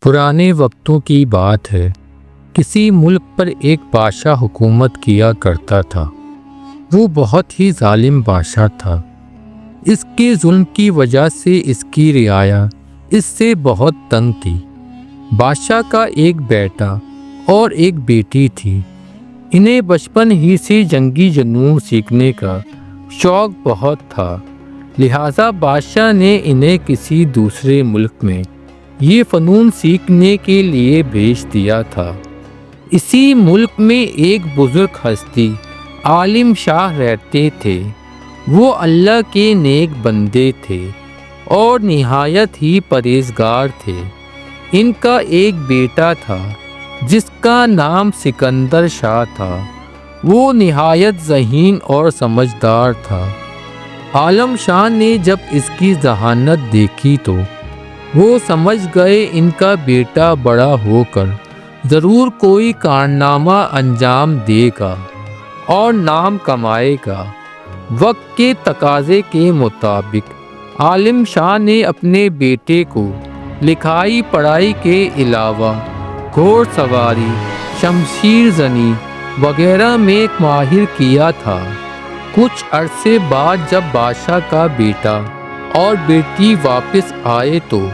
پرانے وقتوں کی بات ہے۔ کسی ملک پر ایک بادشاہ حکومت کیا کرتا تھا۔ وہ بہت ہی ظالم بادشاہ تھا۔ اس کے ظلم کی وجہ سے اس کی رعایا اس سے بہت تنگ تھی۔ بادشاہ کا ایک بیٹا اور ایک بیٹی تھی۔ انہیں بچپن ہی سے جنگی جنون سیکھنے کا شوق بہت تھا، لہٰذا بادشاہ نے انہیں کسی دوسرے ملک میں یہ فنون سیکھنے کے لیے بھیج دیا تھا۔ اسی ملک میں ایک بزرگ ہستی عالم شاہ رہتے تھے۔ وہ اللہ کے نیک بندے تھے اور نہایت ہی پرہیزگار تھے۔ ان کا ایک بیٹا تھا جس کا نام سکندر شاہ تھا۔ وہ نہایت ذہین اور سمجھدار تھا۔ عالم شاہ نے جب اس کی ذہانت دیکھی تو وہ سمجھ گئے ان کا بیٹا بڑا ہو کر ضرور کوئی کارنامہ انجام دے گا اور نام کمائے گا۔ وقت کے تقاضے کے مطابق عالم شاہ نے اپنے بیٹے کو لکھائی پڑھائی کے علاوہ گھوڑ سواری، شمشیر زنی وغیرہ میں ماہر کیا تھا۔ کچھ عرصے بعد جب بادشاہ کا بیٹا اور بیٹی واپس آئے تو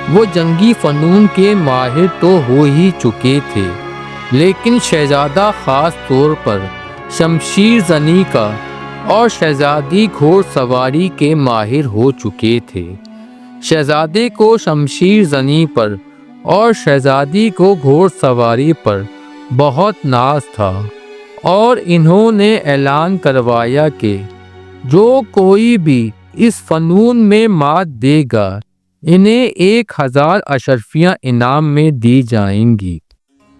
وہ جنگی فنون کے ماہر تو ہو ہی چکے تھے، لیکن شہزادہ خاص طور پر شمشیر زنی کا اور شہزادی گھوڑ سواری کے ماہر ہو چکے تھے۔ شہزادے کو شمشیر زنی پر اور شہزادی کو گھوڑ سواری پر بہت ناز تھا، اور انہوں نے اعلان کروایا کہ جو کوئی بھی اس فنون میں مات دے گا انہیں 1000 اشرفیاں انعام میں دی جائیں گی۔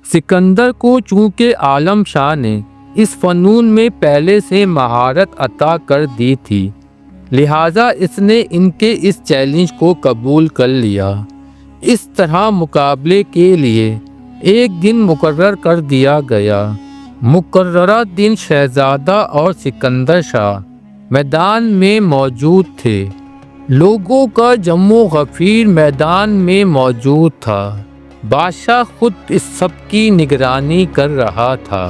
سکندر کو چونکہ عالم شاہ نے اس فنون میں پہلے سے مہارت عطا کر دی تھی، لہٰذا اس نے ان کے اس چیلنج کو قبول کر لیا۔ اس طرح مقابلے کے لیے ایک دن مقرر کر دیا گیا۔ مقررہ دن شہزادہ اور سکندر شاہ میدان میں موجود تھے۔ لوگوں کا جم و غفیر میدان میں موجود تھا۔ بادشاہ خود اس سب کی نگرانی کر رہا تھا۔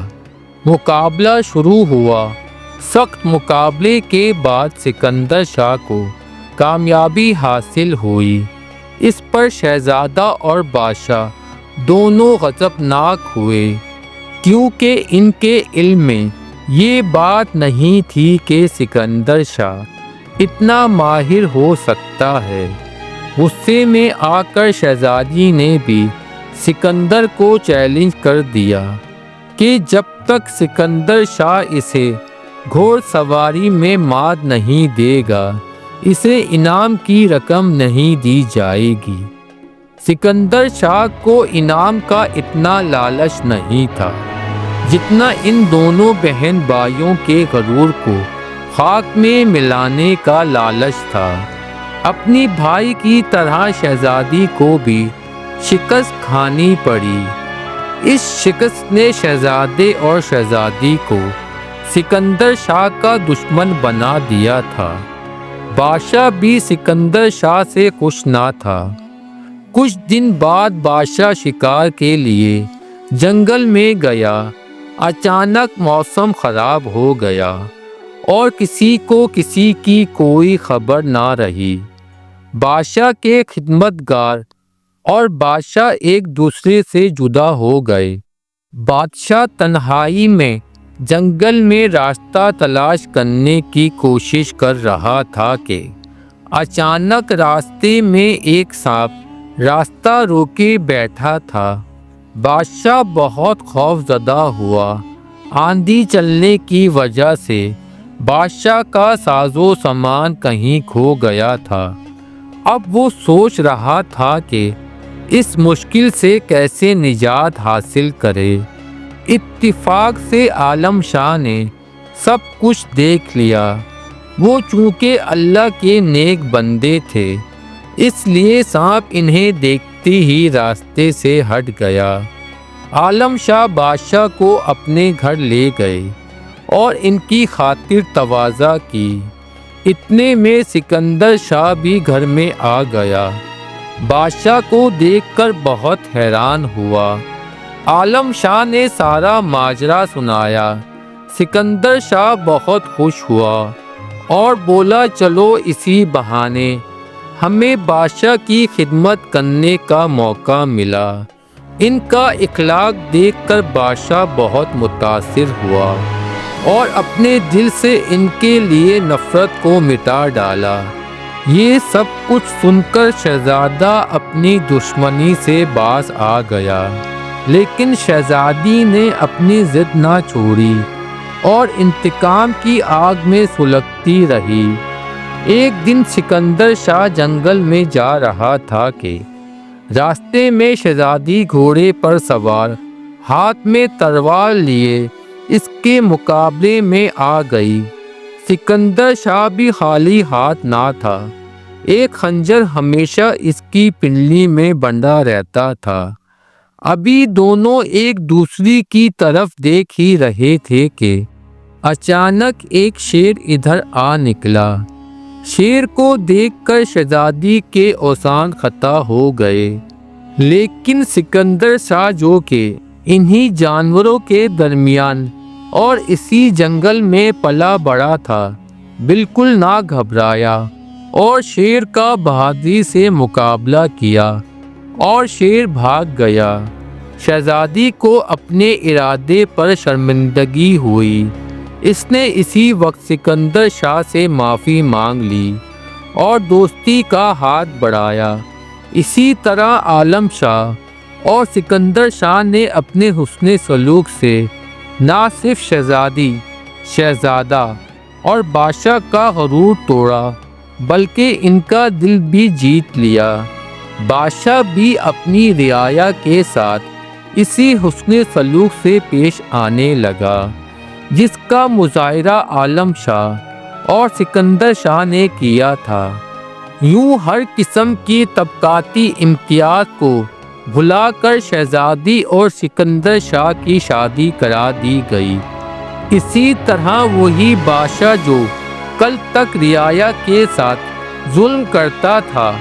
مقابلہ شروع ہوا۔ سخت مقابلے کے بعد سکندر شاہ کو کامیابی حاصل ہوئی۔ اس پر شہزادہ اور بادشاہ دونوں غضبناک ہوئے، کیونکہ ان کے علم میں یہ بات نہیں تھی کہ سکندر شاہ اتنا ماہر ہو سکتا ہے۔ غصے میں آ کر شہزادی نے بھی سکندر کو چیلنج کر دیا کہ جب تک سکندر شاہ اسے گھوڑ سواری میں مات نہیں دے گا اسے انعام کی رقم نہیں دی جائے گی۔ سکندر شاہ کو انعام کا اتنا لالچ نہیں تھا جتنا ان دونوں بہن بھائیوں کے غرور کو خاک میں ملانے کا لالچ تھا۔ اپنی بھائی کی طرح شہزادی کو بھی شکست کھانی پڑی۔ اس شکست نے شہزادے اور شہزادی کو سکندر شاہ کا دشمن بنا دیا تھا۔ بادشاہ بھی سکندر شاہ سے خوش نہ تھا۔ کچھ دن بعد بادشاہ شکار کے لیے جنگل میں گیا۔ اچانک موسم خراب ہو گیا اور کسی کو کسی کی کوئی خبر نہ رہی۔ بادشاہ کے خدمتگار اور بادشاہ ایک دوسرے سے جدا ہو گئے۔ بادشاہ تنہائی میں جنگل میں راستہ تلاش کرنے کی کوشش کر رہا تھا کہ اچانک راستے میں ایک سانپ راستہ روکے بیٹھا تھا۔ بادشاہ بہت خوف زدہ ہوا۔ آندھی چلنے کی وجہ سے بادشاہ کا ساز و سامان کہیں کھو گیا تھا۔ اب وہ سوچ رہا تھا کہ اس مشکل سے کیسے نجات حاصل کرے۔ اتفاق سے عالم شاہ نے سب کچھ دیکھ لیا۔ وہ چونکہ اللہ کے نیک بندے تھے اس لیے سانپ انہیں دیکھتے ہی راستے سے ہٹ گیا۔ عالم شاہ بادشاہ کو اپنے گھر لے گئے اور ان کی خاطر تواضع کی۔ اتنے میں سکندر شاہ بھی گھر میں آ گیا۔ بادشاہ کو دیکھ کر بہت حیران ہوا۔ عالم شاہ نے سارا ماجرا سنایا۔ سکندر شاہ بہت خوش ہوا اور بولا چلو اسی بہانے ہمیں بادشاہ کی خدمت کرنے کا موقع ملا۔ ان کا اخلاق دیکھ کر بادشاہ بہت متاثر ہوا اور اپنے دل سے ان کے لیے نفرت کو مٹا ڈالا۔ یہ سب کچھ سن کر شہزادہ اپنی دشمنی سے باز آ گیا، لیکن شہزادی نے اپنی ضد نہ چھوڑی اور انتقام کی آگ میں سلگتی رہی۔ ایک دن سکندر شاہ جنگل میں جا رہا تھا کہ راستے میں شہزادی گھوڑے پر سوار ہاتھ میں تلوار لیے اس کے مقابلے میں آ گئی۔ سکندر شاہ بھی خالی ہاتھ نہ تھا، ایک خنجر ہمیشہ اس کی پنڈلی میں بندھا رہتا تھا۔ ابھی دونوں ایک دوسری کی طرف دیکھ ہی رہے تھے کہ اچانک ایک شیر ادھر آ نکلا۔ شیر کو دیکھ کر شہزادی کے اوزان خطا ہو گئے، لیکن سکندر شاہ جو کہ انہی جانوروں کے درمیان اور اسی جنگل میں پلا بڑا تھا، بالکل نہ گھبرایا اور شیر کا بہادری سے مقابلہ کیا اور شیر بھاگ گیا۔ شہزادی کو اپنے ارادے پر شرمندگی ہوئی۔ اس نے اسی وقت سکندر شاہ سے معافی مانگ لی اور دوستی کا ہاتھ بڑھایا۔ اسی طرح عالم شاہ اور سکندر شاہ نے اپنے حسن سلوک سے نہ صرف شہزادی، شہزادہ اور بادشاہ کا غرور توڑا بلکہ ان کا دل بھی جیت لیا۔ بادشاہ بھی اپنی رعایا کے ساتھ اسی حسن سلوک سے پیش آنے لگا جس کا مظاہرہ عالم شاہ اور سکندر شاہ نے کیا تھا۔ یوں ہر قسم کی طبقاتی امتیاز کو بھلا کر شہزادی اور سکندر شاہ کی شادی کرا دی گئی۔ اسی طرح وہی بادشاہ جو کل تک رعایا کے ساتھ ظلم کرتا تھا،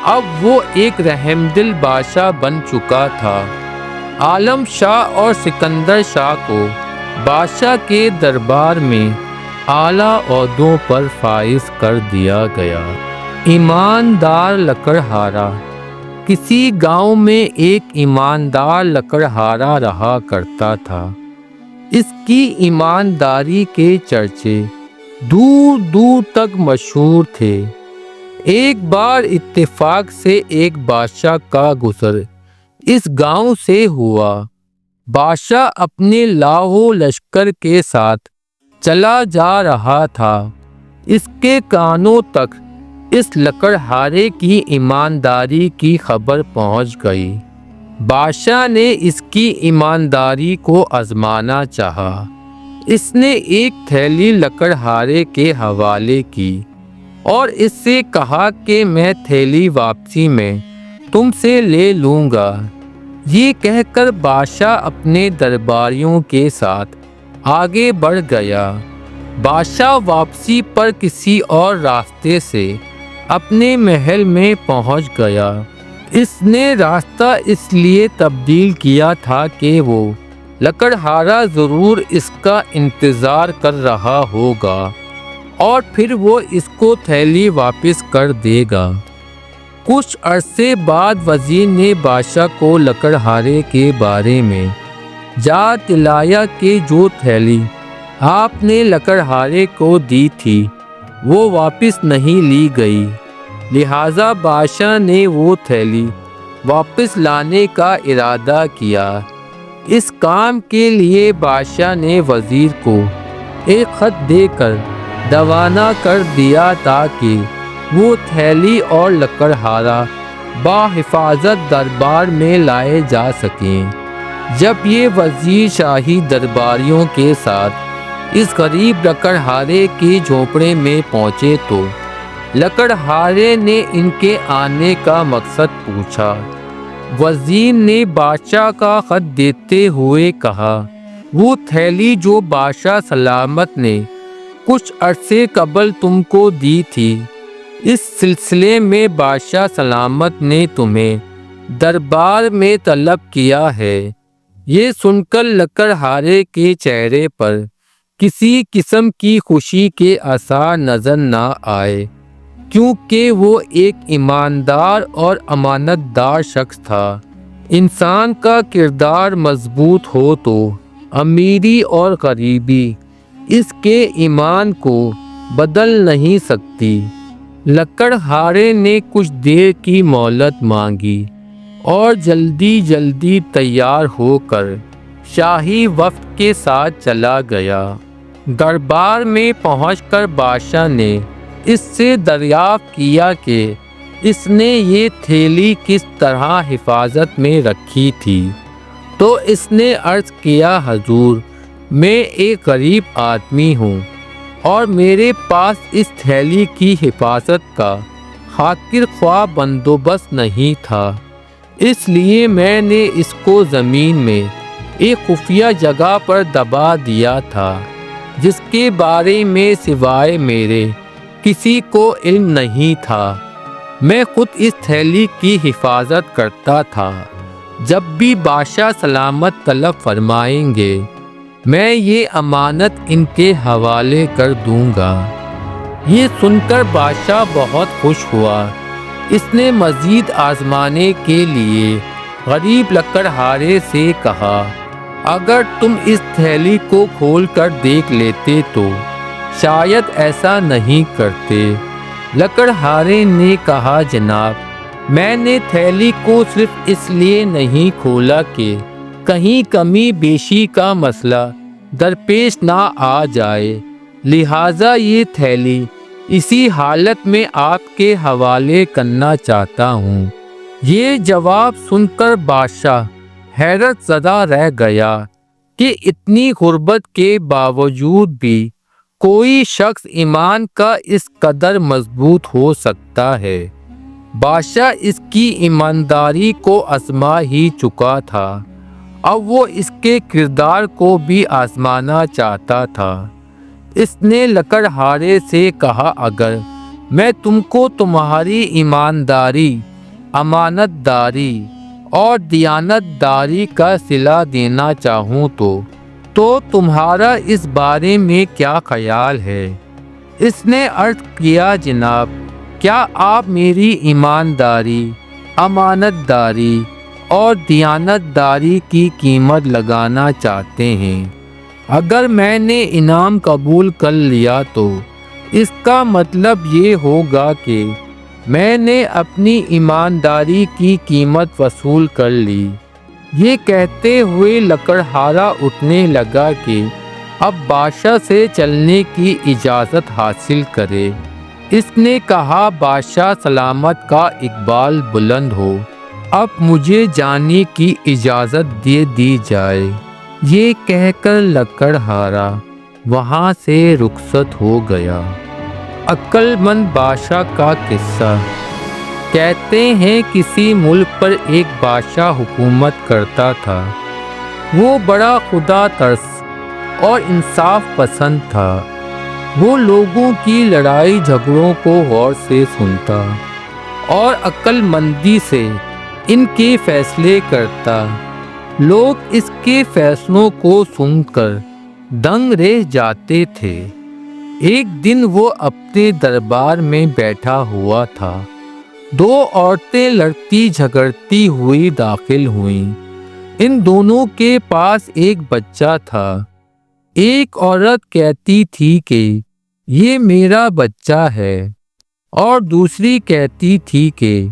اب وہ ایک رحم دل بادشاہ بن چکا تھا۔ عالم شاہ اور سکندر شاہ کو بادشاہ کے دربار میں اعلیٰ عہدوں پر فائز کر دیا گیا۔ ایماندار لکڑہارا۔ کسی گاؤں میں ایک ایماندار لکڑہارا رہا کرتا تھا۔ اس کی ایمانداری کے چرچے دور دور تک مشہور تھے۔ ایک بار اتفاق سے ایک بادشاہ کا گزر اس گاؤں سے ہوا۔ بادشاہ اپنے لاکھوں لشکر کے ساتھ چلا جا رہا تھا۔ اس کے کانوں تک اس لکڑہارے کی ایمانداری کی خبر پہنچ گئی۔ بادشاہ نے اس کی ایمانداری کو آزمانا چاہا۔ اس نے ایک تھیلی لکڑہارے کے حوالے کی اور اس سے کہا کہ میں تھیلی واپسی میں تم سے لے لوں گا۔ یہ کہہ کر بادشاہ اپنے درباریوں کے ساتھ آگے بڑھ گیا۔ بادشاہ واپسی پر کسی اور راستے سے اپنے محل میں پہنچ گیا۔ اس نے راستہ اس لیے تبدیل کیا تھا کہ وہ لکڑہارا ضرور اس کا انتظار کر رہا ہوگا اور پھر وہ اس کو تھیلی واپس کر دے گا۔ کچھ عرصے بعد وزیر نے بادشاہ کو لکڑہارے کے بارے میں یاد دلایا کہ جو تھیلی آپ نے لکڑہارے کو دی تھی وہ واپس نہیں لی گئی، لہٰذا بادشاہ نے وہ تھیلی واپس لانے کا ارادہ کیا۔ اس کام کے لیے بادشاہ نے وزیر کو ایک خط دے کر روانہ کر دیا تاکہ وہ تھیلی اور لکڑہارا بحفاظت دربار میں لائے جا سکیں۔ جب یہ وزیر شاہی درباریوں کے ساتھ اس غریب لکڑہارے کے جھونپڑے میں پہنچے تو لکڑہارے نے ان کے آنے کا مقصد پوچھا۔ وزیر نے بادشاہ کا خط دیتے ہوئے کہا، وہ تھیلی جو بادشاہ سلامت نے کچھ عرصے قبل تم کو دی تھی، اس سلسلے میں بادشاہ سلامت نے تمہیں دربار میں طلب کیا ہے۔ یہ سن کر لکڑہارے کے چہرے پر کسی قسم کی خوشی کے آثار نظر نہ آئے، کیونکہ وہ ایک ایماندار اور امانت دار شخص تھا۔ انسان کا کردار مضبوط ہو تو امیری اور غریبی اس کے ایمان کو بدل نہیں سکتی۔ لکڑہارے نے کچھ دیر کی مہلت مانگی اور جلدی تیار ہو کر شاہی وفد کے ساتھ چلا گیا۔ دربار میں پہنچ کر بادشاہ نے اس سے دریافت کیا کہ اس نے یہ تھیلی کس طرح حفاظت میں رکھی تھی، تو اس نے عرض کیا، حضور، میں ایک غریب آدمی ہوں اور میرے پاس اس تھیلی کی حفاظت کا خاطر خواہ بندوبست نہیں تھا، اس لیے میں نے اس کو زمین میں ایک خفیہ جگہ پر دبا دیا تھا، جس کے بارے میں سوائے میرے کسی کو علم نہیں تھا۔ میں خود اس تھیلی کی حفاظت کرتا تھا۔ جب بھی بادشاہ سلامت طلب فرمائیں گے، میں یہ امانت ان کے حوالے کر دوں گا۔ یہ سن کر بادشاہ بہت خوش ہوا۔ اس نے مزید آزمانے کے لیے غریب لکڑہارے سے کہا، اگر تم اس تھیلی کو کھول کر دیکھ لیتے تو شاید ایسا نہیں کرتے۔ لکڑہارے نے کہا، جناب، میں نے تھیلی کو صرف اس لیے نہیں کھولا کہ کہیں کمی بیشی کا مسئلہ درپیش نہ آ جائے، لہٰذا یہ تھیلی اسی حالت میں آپ کے حوالے کرنا چاہتا ہوں۔ یہ جواب سن کر بادشاہ حیرت زدہ رہ گیا کہ اتنی غربت کے باوجود بھی کوئی شخص ایمان کا اس قدر مضبوط ہو سکتا ہے۔ بادشاہ اس کی ایمانداری کو آزما ہی چکا تھا، اب وہ اس کے کردار کو بھی آزمانا چاہتا تھا۔ اس نے لکڑہارے سے کہا، اگر میں تم کو تمہاری ایمانداری، امانت داری اور دیانت داری کا صلہ دینا چاہوں تو تمہارا اس بارے میں کیا خیال ہے؟ اس نے عرض کیا، جناب، کیا آپ میری ایمانداری، امانت داری اور دیانت داری کی قیمت لگانا چاہتے ہیں؟ اگر میں نے انعام قبول کر لیا تو اس کا مطلب یہ ہوگا کہ میں نے اپنی ایمانداری کی قیمت وصول کر لی۔ یہ کہتے ہوئے لکڑہارا اٹھنے لگا کہ اب بادشاہ سے چلنے کی اجازت حاصل کرے۔ اس نے کہا، بادشاہ سلامت کا اقبال بلند ہو، اب مجھے جانے کی اجازت دے دی جائے۔ یہ کہہ کر لکڑہارا وہاں سے رخصت ہو گیا۔ عقل مند بادشاہ کا قصہ۔ کہتے ہیں کسی ملک پر ایک بادشاہ حکومت کرتا تھا۔ وہ بڑا خدا ترس اور انصاف پسند تھا۔ وہ لوگوں کی لڑائی جھگڑوں کو غور سے سنتا اور عقل مندی سے ان کے فیصلے کرتا۔ لوگ اس کے فیصلوں کو سن کر دنگ رہ جاتے تھے۔ ایک دن وہ اپنے دربار میں بیٹھا ہوا تھا۔ دو عورتیں لڑتی جھگڑتی ہوئی داخل ہوئیں۔ ان دونوں کے پاس ایک بچہ تھا۔ ایک عورت کہتی تھی کہ یہ میرا بچہ ہے اور دوسری کہتی تھی کہ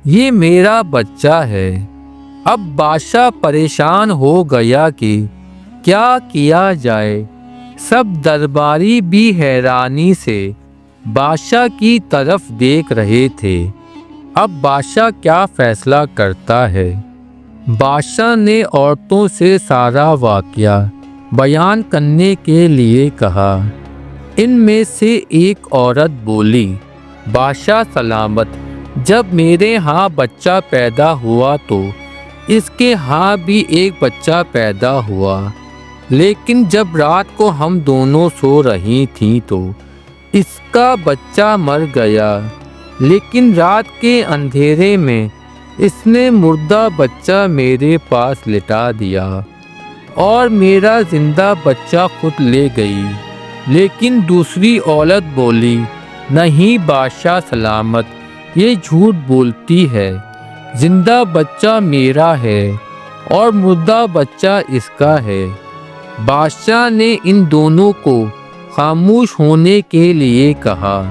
یہ میرا بچہ ہے۔ اب بادشاہ پریشان ہو گیا کہ کیا کیا جائے۔ سب درباری بھی حیرانی سے بادشاہ کی طرف دیکھ رہے تھے۔ اب بادشاہ کیا فیصلہ کرتا ہے؟ بادشاہ نے عورتوں سے سارا واقعہ بیان کرنے کے لیے کہا۔ ان میں سے ایک عورت بولی، بادشاہ سلامت، جب میرے ہاں بچہ پیدا ہوا تو اس کے ہاں بھی ایک بچہ پیدا ہوا، لیکن جب رات کو ہم دونوں سو رہی تھیں تو اس کا بچہ مر گیا۔ لیکن رات کے اندھیرے میں اس نے مردہ بچہ میرے پاس لٹا دیا اور میرا زندہ بچہ خود لے گئی۔ لیکن دوسری عورت بولی، نہیں بادشاہ سلامت، یہ جھوٹ بولتی ہے، زندہ بچہ میرا ہے اور مردہ بچہ اس کا ہے۔ بادشاہ نے ان دونوں کو خاموش ہونے کے لیے کہا۔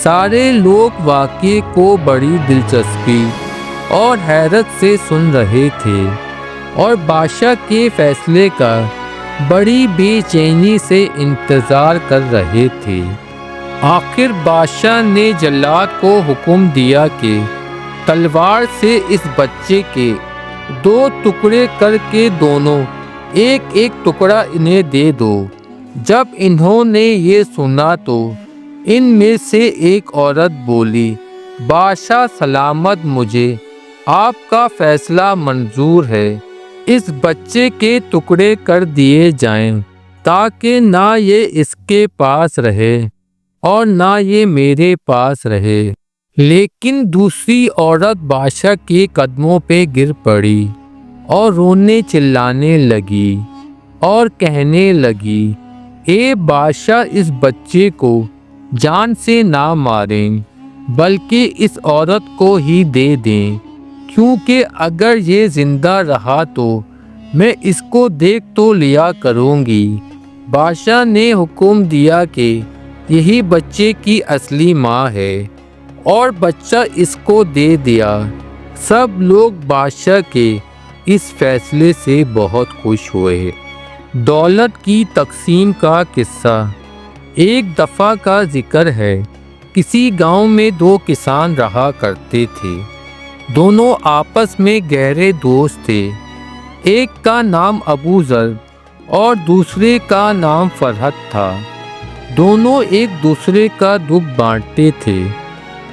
سارے لوگ واقعے کو بڑی دلچسپی اور حیرت سے سن رہے تھے اور بادشاہ کے فیصلے کا بڑی بے چینی سے انتظار کر رہے تھے۔ آخر بادشاہ نے جلاد کو حکم دیا کہ تلوار سے اس بچے کے 2 ٹکڑے کر کے دونوں ایک ایک ٹکڑا انہیں دے دو۔ جب انہوں نے یہ سنا تو ان میں سے ایک عورت بولی، بادشاہ سلامت، مجھے آپ کا فیصلہ منظور ہے، اس بچے کے ٹکڑے کر دیے جائیں تاکہ نہ یہ اس کے پاس رہے اور نہ یہ میرے پاس رہے۔ لیکن دوسری عورت بادشاہ کے قدموں پہ گر پڑی اور رونے چلانے لگی اور کہنے لگی، اے بادشاہ، اس بچے کو جان سے نہ ماریں بلکہ اس عورت کو ہی دے دیں، کیونکہ اگر یہ زندہ رہا تو میں اس کو دیکھ تو لیا کروں گی۔ بادشاہ نے حکم دیا کہ یہی بچے کی اصلی ماں ہے اور بچہ اس کو دے دیا۔ سب لوگ بادشاہ کے اس فیصلے سے بہت خوش ہوئے۔ دولت کی تقسیم کا قصہ۔ ایک دفعہ کا ذکر ہے، کسی گاؤں میں 2 کسان رہا کرتے تھے۔ دونوں آپس میں گہرے دوست تھے۔ ایک کا نام ابو ذر اور دوسرے کا نام فرحت تھا۔ دونوں ایک دوسرے کا دکھ بانٹتے تھے۔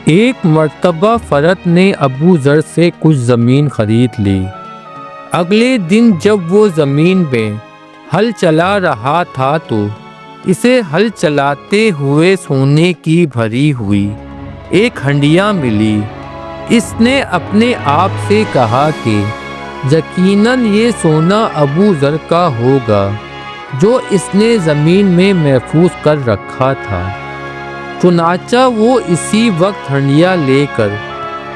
ایک مرتبہ فرحت نے ابو ذر سے کچھ زمین خرید لی۔ اگلے دن جب وہ زمین میں ہل چلا رہا تھا تو اسے ہل چلاتے ہوئے سونے کی بھری ہوئی ایک ہنڈیا ملی۔ اس نے اپنے آپ سے کہا کہ یقیناً یہ سونا ابو ذر کا ہوگا جو اس نے زمین میں محفوظ کر رکھا تھا۔ چنانچہ وہ اسی وقت ہنڈیا لے کر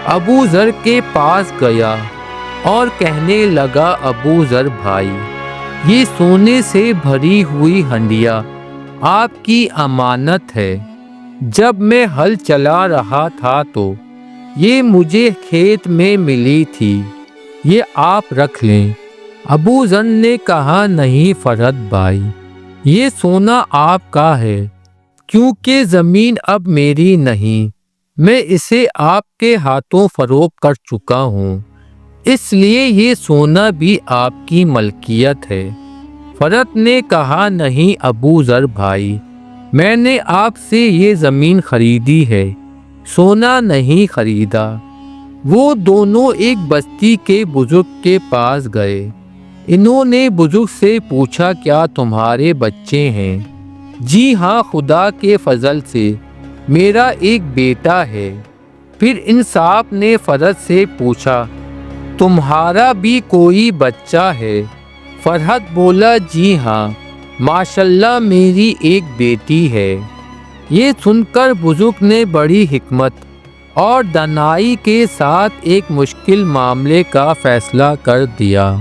ابو ذر کے پاس گیا اور کہنے لگا، ابو ذر بھائی، یہ سونے سے بھری ہوئی ہنڈیا آپ کی امانت ہے۔ جب میں ہل چلا رہا تھا تو یہ مجھے کھیت میں ملی تھی، یہ آپ رکھ لیں۔ ابو ذر نے کہا، نہیں فرحت بھائی، یہ سونا آپ کا ہے، کیونکہ زمین اب میری نہیں، میں اسے آپ کے ہاتھوں فروخت کر چکا ہوں، اس لیے یہ سونا بھی آپ کی ملکیت ہے۔ فرحت نے کہا، نہیں ابو ذر بھائی، میں نے آپ سے یہ زمین خریدی ہے، سونا نہیں خریدا۔ وہ دونوں ایک بستی کے بزرگ کے پاس گئے۔ انہوں نے بزرگ سے پوچھا، کیا تمہارے بچے ہیں؟ جی ہاں، خدا کے فضل سے میرا ایک بیٹا ہے۔ پھر ان صاحب نے فرحت سے پوچھا، تمہارا بھی کوئی بچہ ہے؟ فرحت بولا، جی ہاں، ماشاءاللہ میری ایک بیٹی ہے۔ یہ سن کر بزرگ نے بڑی حکمت اور دانائی کے ساتھ ایک مشکل معاملے کا فیصلہ کر دیا۔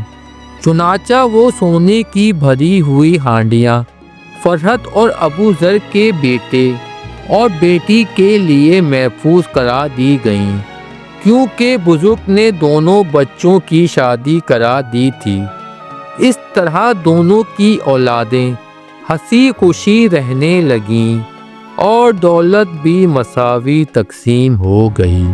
چنانچہ وہ سونے کی بھری ہوئی ہانڈیاں فرحت اور ابو ذر کے بیٹے اور بیٹی کے لیے محفوظ کرا دی گئیں، کیونکہ بزرگ نے دونوں بچوں کی شادی کرا دی تھی۔ اس طرح دونوں کی اولادیں ہنسی خوشی رہنے لگیں اور دولت بھی مساوی تقسیم ہو گئی۔